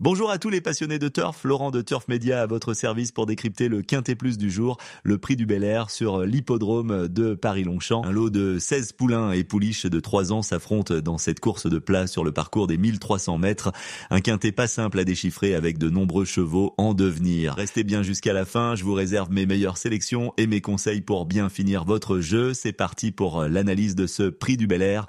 Bonjour à tous les passionnés de turf, Laurent de Turf Média à votre service pour décrypter le Quintet Plus du jour, le prix du Bel Air sur l'hippodrome de Paris-Longchamp. Un lot de 16 poulains et pouliches de 3 ans s'affrontent dans cette course de plat sur le parcours des 1300 mètres. Un quintet pas simple à déchiffrer avec de nombreux chevaux en devenir. Restez bien jusqu'à la fin, je vous réserve mes meilleures sélections et mes conseils pour bien finir votre jeu. C'est parti pour l'analyse de ce prix du Bel Air.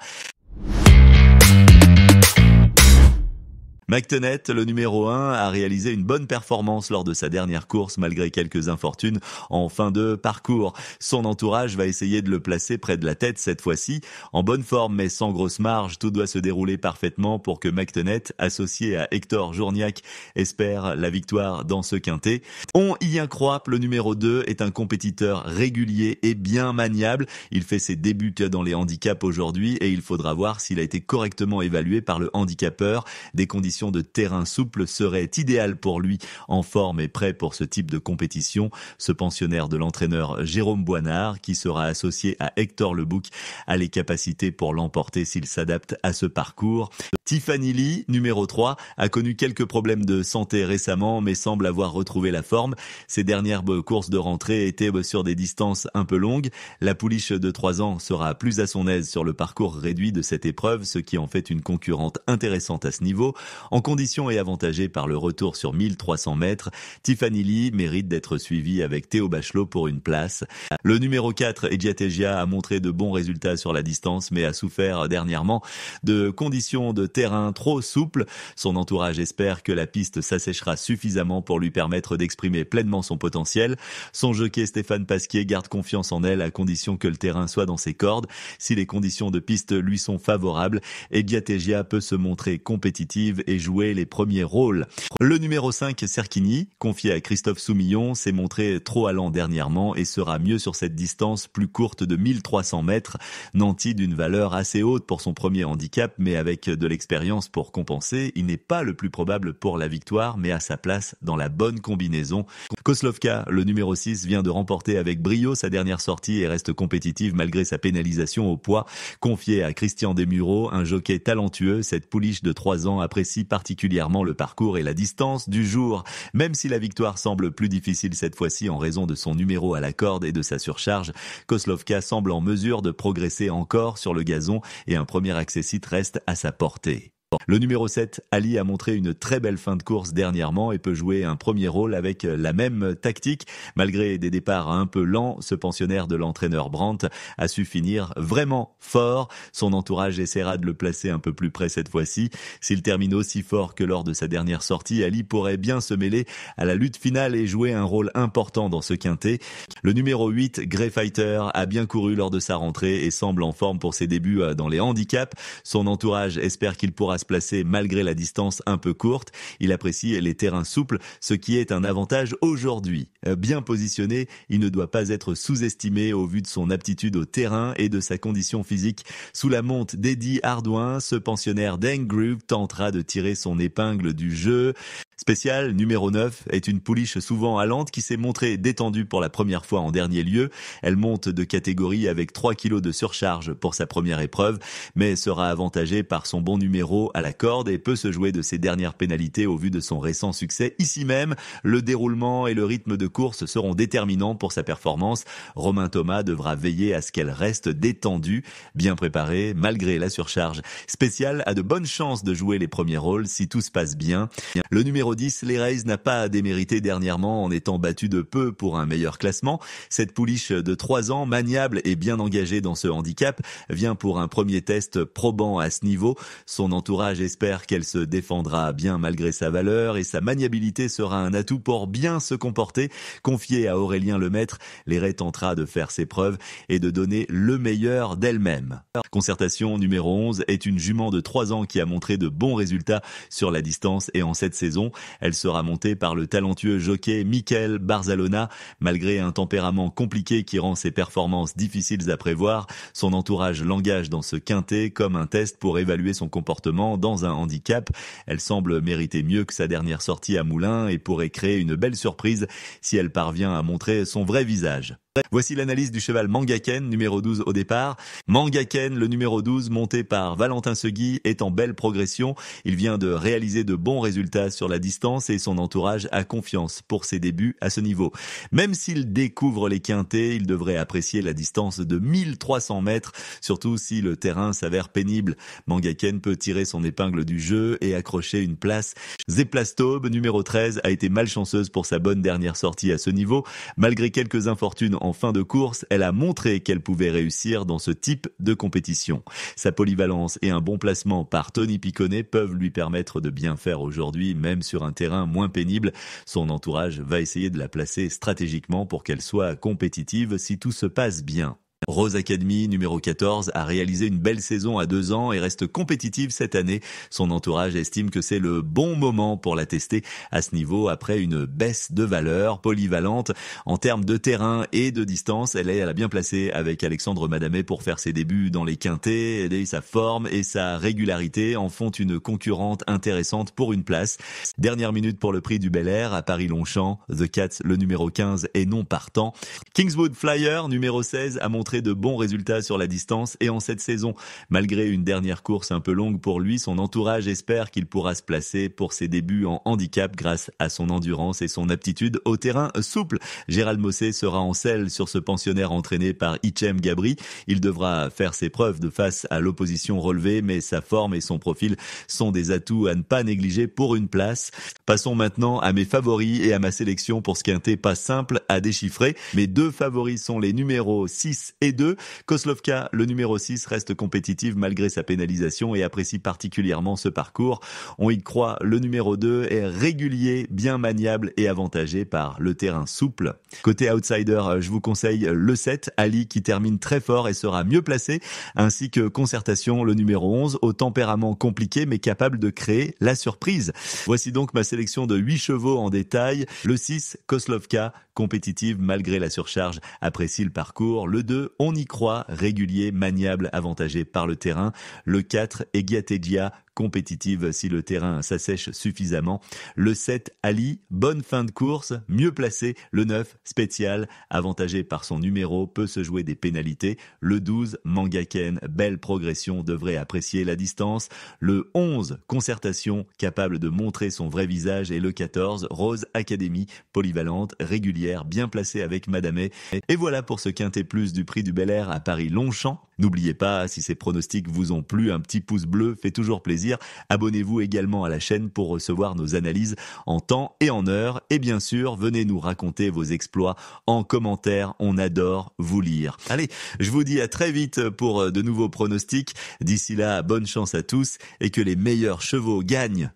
McTenette, le numéro 1, a réalisé une bonne performance lors de sa dernière course malgré quelques infortunes en fin de parcours. Son entourage va essayer de le placer près de la tête cette fois-ci. En bonne forme mais sans grosse marge, tout doit se dérouler parfaitement pour que McTenette, associé à Hector Journiac, espère la victoire dans ce quintet. On y incroit, le numéro 2 est un compétiteur régulier et bien maniable. Il fait ses débuts dans les handicaps aujourd'hui et il faudra voir s'il a été correctement évalué par le handicapeur. Des conditions de terrain souple serait idéal pour lui, en forme et prêt pour ce type de compétition. Ce pensionnaire de l'entraîneur Jérôme Boinard, qui sera associé à Hector Lebouc, a les capacités pour l'emporter s'il s'adapte à ce parcours. Tiffany Lee, numéro 3, a connu quelques problèmes de santé récemment, mais semble avoir retrouvé la forme. Ses dernières courses de rentrée étaient sur des distances un peu longues. La pouliche de 3 ans sera plus à son aise sur le parcours réduit de cette épreuve, ce qui en fait une concurrente intéressante à ce niveau. En condition et avantagée par le retour sur 1300 mètres, Tiffany Lee mérite d'être suivie avec Théo Bachelot pour une place. Le numéro 4, Ediategia, a montré de bons résultats sur la distance, mais a souffert dernièrement de conditions de terrain trop souples. Son entourage espère que la piste s'asséchera suffisamment pour lui permettre d'exprimer pleinement son potentiel. Son jockey Stéphane Pasquier garde confiance en elle à condition que le terrain soit dans ses cordes. Si les conditions de piste lui sont favorables, Ediategia peut se montrer compétitive et jouer les premiers rôles. Le numéro 5, Serkini, confié à Christophe Soumillon, s'est montré trop allant dernièrement et sera mieux sur cette distance plus courte de 1300 mètres. Nanti d'une valeur assez haute pour son premier handicap, mais avec de l'expérience pour compenser, il n'est pas le plus probable pour la victoire, mais à sa place dans la bonne combinaison. Koslovka, le numéro 6, vient de remporter avec brio sa dernière sortie et reste compétitive malgré sa pénalisation au poids. Confié à Christian Desmureaux, un jockey talentueux, cette pouliche de 3 ans apprécie particulièrement le parcours et la distance du jour. Même si la victoire semble plus difficile cette fois-ci en raison de son numéro à la corde et de sa surcharge, Koslovka semble en mesure de progresser encore sur le gazon et un premier accessite reste à sa portée. Le numéro 7, Ali, a montré une très belle fin de course dernièrement et peut jouer un premier rôle avec la même tactique. Malgré des départs un peu lents, ce pensionnaire de l'entraîneur Brandt a su finir vraiment fort. Son entourage essaiera de le placer un peu plus près cette fois-ci. S'il termine aussi fort que lors de sa dernière sortie, Ali pourrait bien se mêler à la lutte finale et jouer un rôle important dans ce quintet. Le numéro 8, Grey Fighter, a bien couru lors de sa rentrée et semble en forme pour ses débuts dans les handicaps. Son entourage espère qu'il pourra se placer malgré la distance un peu courte. Il apprécie les terrains souples, ce qui est un avantage aujourd'hui. Bien positionné, il ne doit pas être sous-estimé au vu de son aptitude au terrain et de sa condition physique. Sous la monte d'Eddie Ardouin, ce pensionnaire d'Engroove tentera de tirer son épingle du jeu. Spécial numéro 9 est une pouliche souvent allante qui s'est montrée détendue pour la première fois en dernier lieu. Elle monte de catégorie avec 3 kilos de surcharge pour sa première épreuve, mais sera avantagée par son bon numéro à la corde et peut se jouer de ses dernières pénalités au vu de son récent succès. Ici même, le déroulement et le rythme de course seront déterminants pour sa performance. Romain Thomas devra veiller à ce qu'elle reste détendue, bien préparée malgré la surcharge. Spécial a de bonnes chances de jouer les premiers rôles si tout se passe bien. Le numéro 10, Les Rays, n'a pas à démériter dernièrement en étant battu de peu pour un meilleur classement. Cette pouliche de 3 ans, maniable et bien engagée dans ce handicap, vient pour un premier test probant à ce niveau. Son entourage espère qu'elle se défendra bien malgré sa valeur et sa maniabilité sera un atout pour bien se comporter. Confié à Aurélien Lemaître, Les Rays tentera de faire ses preuves et de donner le meilleur d'elle-même. Concertation numéro 11 est une jument de 3 ans qui a montré de bons résultats sur la distance et en cette saison. Elle sera montée par le talentueux jockey Michael Barzalona. Malgré un tempérament compliqué qui rend ses performances difficiles à prévoir, son entourage l'engage dans ce quintet comme un test pour évaluer son comportement dans un handicap. Elle semble mériter mieux que sa dernière sortie à Moulins et pourrait créer une belle surprise si elle parvient à montrer son vrai visage. Voici l'analyse du cheval Mangaken, numéro 12 au départ. Mangaken, le numéro 12, monté par Valentin Segui, est en belle progression. Il vient de réaliser de bons résultats sur la distance et son entourage a confiance pour ses débuts à ce niveau. Même s'il découvre les quintés, il devrait apprécier la distance de 1300 mètres, surtout si le terrain s'avère pénible. Mangaken peut tirer son épingle du jeu et accrocher une place. Zeplastobe, numéro 13, a été malchanceuse pour sa bonne dernière sortie à ce niveau. Malgré quelques infortunes en fin de course, elle a montré qu'elle pouvait réussir dans ce type de compétition. Sa polyvalence et un bon placement par Tony Piconnet peuvent lui permettre de bien faire aujourd'hui, même sur un terrain moins pénible. Son entourage va essayer de la placer stratégiquement pour qu'elle soit compétitive si tout se passe bien. Rose Academy, numéro 14, a réalisé une belle saison à 2 ans et reste compétitive cette année. Son entourage estime que c'est le bon moment pour la tester à ce niveau après une baisse de valeur polyvalente. En termes de terrain et de distance, elle a bien placé avec Alexandre Madamet pour faire ses débuts dans les quintés. Et sa forme et sa régularité en font une concurrente intéressante pour une place. Dernière minute pour le prix du Bel Air à Paris-Longchamp. The Cats, le numéro 15, est non partant. Kingswood Flyer, numéro 16, a montré de bons résultats sur la distance et en cette saison. Malgré une dernière course un peu longue pour lui, son entourage espère qu'il pourra se placer pour ses débuts en handicap grâce à son endurance et son aptitude au terrain souple. Gérald Mossé sera en selle sur ce pensionnaire entraîné par Hichem Gabri. Il devra faire ses preuves de face à l'opposition relevée, mais sa forme et son profil sont des atouts à ne pas négliger pour une place. Passons maintenant à mes favoris et à ma sélection pour ce quintet pas simple à déchiffrer. Mes deux favoris sont les numéros 6 et 2. Koslovka, le numéro 6, reste compétitive malgré sa pénalisation et apprécie particulièrement ce parcours. On y croit, le numéro 2 est régulier, bien maniable et avantagé par le terrain souple. Côté outsider, je vous conseille le 7, Ali, qui termine très fort et sera mieux placé, ainsi que Concertation, le numéro 11, au tempérament compliqué mais capable de créer la surprise. Voici donc ma sélection de 8 chevaux en détail. Le 6, Koslovka, compétitive malgré la surcharge, apprécie le parcours. Le 2, on y croit, régulier, maniable, avantagé par le terrain. Le 4, Egiategia, compétitive si le terrain s'assèche suffisamment. Le 7, Ali, bonne fin de course, mieux placé. Le 9, Spécial, avantagé par son numéro, peut se jouer des pénalités. Le 12, Mangaken, belle progression, devrait apprécier la distance. Le 11, Concertation, capable de montrer son vrai visage. Et le 14, Rose Academy, polyvalente, régulière, bien placée avec Madamet. Et voilà pour ce quintet plus du prix du Bel Air à Paris-Longchamp. N'oubliez pas, si ces pronostics vous ont plu, un petit pouce bleu fait toujours plaisir. Abonnez-vous également à la chaîne pour recevoir nos analyses en temps et en heure. Et bien sûr, venez nous raconter vos exploits en commentaire. On adore vous lire. Allez, je vous dis à très vite pour de nouveaux pronostics. D'ici là, bonne chance à tous et que les meilleurs chevaux gagnent.